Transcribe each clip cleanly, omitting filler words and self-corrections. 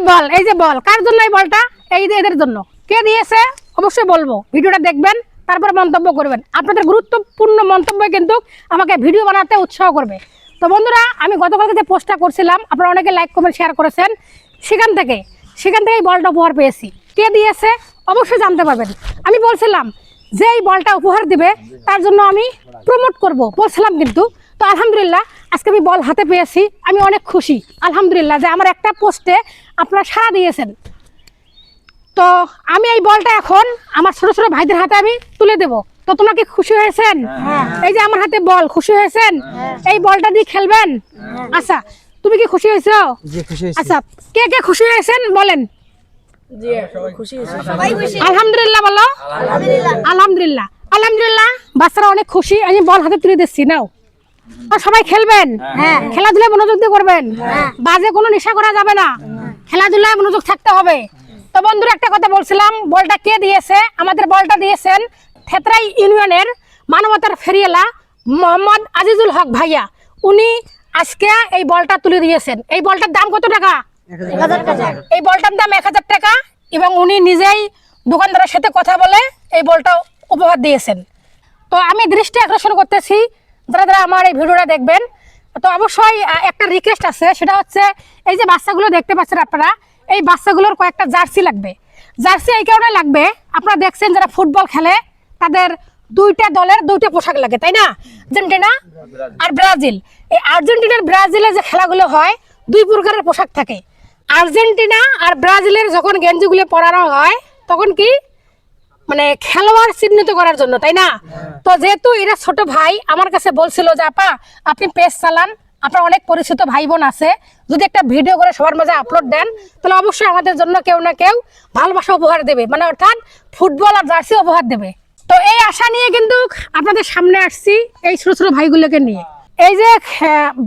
বল, এই যে বল, কার জন্য এই বলটা? এই যে এদের জন্য। কে দিয়েছে অবশ্যই বলবো, ভিডিওটা দেখবেন, তারপরে মন্তব্য করবেন। আপনাদের গুরুত্বপূর্ণ মন্তব্য কিন্তু আমাকে ভিডিও বানাতে উৎসাহ করবে। তো বন্ধুরা, আমি গতকালকে যে পোস্টটা করছিলাম, আপনারা অনেকে লাইক কমেন্ট শেয়ার করেছেন, সেখান থেকে এই বলটা উপহার পেয়েছি। কে দিয়েছে অবশ্যই জানতে পারবেন। আমি বলছিলাম যে এই বলটা উপহার দিবে তার জন্য আমি প্রমোট করব বলছিলাম, কিন্তু তো আলহামদুলিল্লাহ আজকে আমি বল হাতে পেয়েছি। আমি অনেক খুশি আলহামদুলিল্লাহ যে আমার একটা পোস্টে আপনারা সাড়া দিয়েছেন। তো আমি এই বলটা এখন আমার ছোট ছোট ভাইদের হাতে আমি তুলে দেব। তো তোমরা কি খুশি হয়েছেন? এই যে আমার হাতে বল, খুশি হয়েছেন? এই বলটা দিয়ে খেলবেন? আচ্ছা, তুমি কি খুশি হয়েছো? আচ্ছা, কে কে খুশি হয়েছেন বলেন? আলহামদুলিল্লাহ বলো। আলহামদুলিল্লাহ, আলহামদুলিল্লাহ, বাচ্চারা অনেক খুশি। আমি বল হাতে তুলে দিচ্ছি, নাও। সবাই খেলবেন, হ্যাঁ, খেলাধুলায় মনোযোগ দিয়ে করবেন, বাজে কোনো নেশা করা যাবে না, খেলাধুলায় মনোযোগ থাকতে হবে। তো বন্ধুরা, একটা কথা বলছিলাম, বলটা কে দিয়েছে? আমাদের বলটা দিয়েছেন থেতরাই ইউনিয়নের মানবতার ফেরিয়ালা মোহাম্মদ আজিজুল হক ভাইয়া। উনি আজকে এই বলটা তুলে দিয়েছেন। এই বলটার দাম কত টাকা? 1000 টাকা। এই বলটার দাম 1000 টাকা, এবং উনি নিজেই দোকানদারের সাথে কথা বলে এই বলটা উপহার দিয়েছেন। তো আমি দৃষ্টি আকর্ষণ করতেছি যারা যারা আমার এই ভিডিওটা দেখবেন, তো অবশ্যই একটা রিকোয়েস্ট আছে, সেটা হচ্ছে এই যে বাচ্চাগুলো দেখতে পাচ্ছেন আপনারা, এই বাচ্চাগুলোর কয়েকটা জার্সি লাগবে। জার্সি এই কারণে লাগবে, আপনারা দেখছেন যারা ফুটবল খেলে তাদের দুইটা দলের দুইটা পোশাক লাগে, তাই না? আর্জেন্টিনা আর ব্রাজিল। এই আর্জেন্টিনার ব্রাজিলে যে খেলাগুলো হয়, দুই প্রকারের পোশাক থাকে। আর্জেন্টিনা আর ব্রাজিলের যখন গেঞ্জিগুলো পরানো হয় তখন কি মানে খেলোয়াড় চিহ্নিত করার জন্য, তাই না? তো যেহেতু এরা ছোট ভাই আমার কাছে বলছিল যে আপা আপনি পেজ চালান, আপনার অনেক পরিচিত ভাই বোন আছে, যদি একটা ভিডিও করে সবার মাঝে আপলোড দেন তাহলে অবশ্যই আমাদের জন্য কেউ না কেউ ভালোবাসা উপহার দেবে, মানে অর্থাৎ ফুটবল আর জার্সি উপহার দেবে। তো এই আশা নিয়ে কিন্তু আপনাদের সামনে আসছি এই ছোট ছোট ভাইগুলোকে নিয়ে। এই যে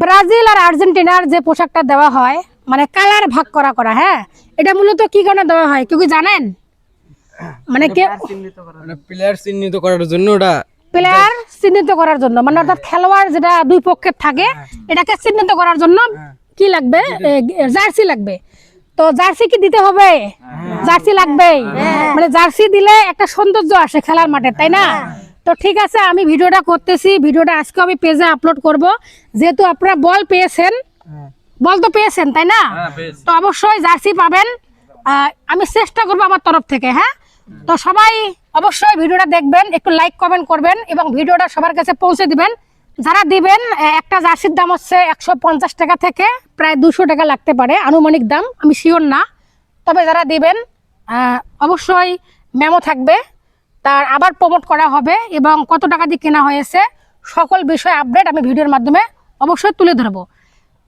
ব্রাজিল আর আর্জেন্টিনার যে পোশাকটা দেওয়া হয়, মানে কালার ভাগ করা, হ্যাঁ, এটা মূলত কি কারণে দেওয়া হয় কেউ কি জানেন? মানে প্লেয়ার চিহ্নিত করার জন্য, ওটা প্লেয়ার চিহ্নিত করার জন্য, মানে অর্থাৎ খেলোয়াড় যেটা দুই পক্ষের থাকে এটাকে চিহ্নিত করার জন্য কি লাগবে? জার্সি লাগবে। তো জার্সি কি দিতে হবে? জার্সি লাগবে, মানে জার্সি দিলে একটা সৌন্দর্য আসে খেলার মাঠে, তাই না? তো ঠিক আছে, আমি ভিডিওটা করতেছি, ভিডিওটা আজকে আমি পেজে আপলোড করব। যেহেতু আপনারা বল পেয়েছেন, বল তো পেয়েছেন, তাই না? তো অবশ্যই জার্সি পাবেন। আমি চেষ্টা করবো আমার তরফ থেকে, হ্যাঁ। তো সবাই অবশ্যই ভিডিওটা দেখবেন, একটু লাইক কমেন্ট করবেন এবং ভিডিওটা সবার কাছে পৌঁছে দিবেন। যারা দিবেন, একটা জার্সির দাম হচ্ছে 150 টাকা থেকে প্রায় 200 টাকা লাগতে পারে, আনুমানিক দাম, আমি শিওর না। তবে যারা দিবেন অবশ্যই মেমো থাকবে, তার আবার প্রমোট করা হবে এবং কত টাকা দিয়ে কেনা হয়েছে সকল বিষয় আপডেট আমি ভিডিওর মাধ্যমে অবশ্যই তুলে ধরবো।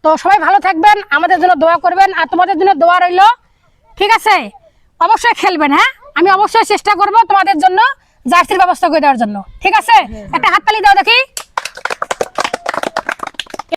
তো সবাই ভালো থাকবেন, আমাদের জন্য দোয়া করবেন, আর তোমাদের জন্য দোয়া রইল, ঠিক আছে? অবশ্যই খেলবেন, হ্যাঁ, আমি অবশ্যই চেষ্টা করব তোমাদের জন্য জার্সির ব্যবস্থা করে দেওয়ার জন্য, ঠিক আছে? একটা হাততালি দাও দেখি।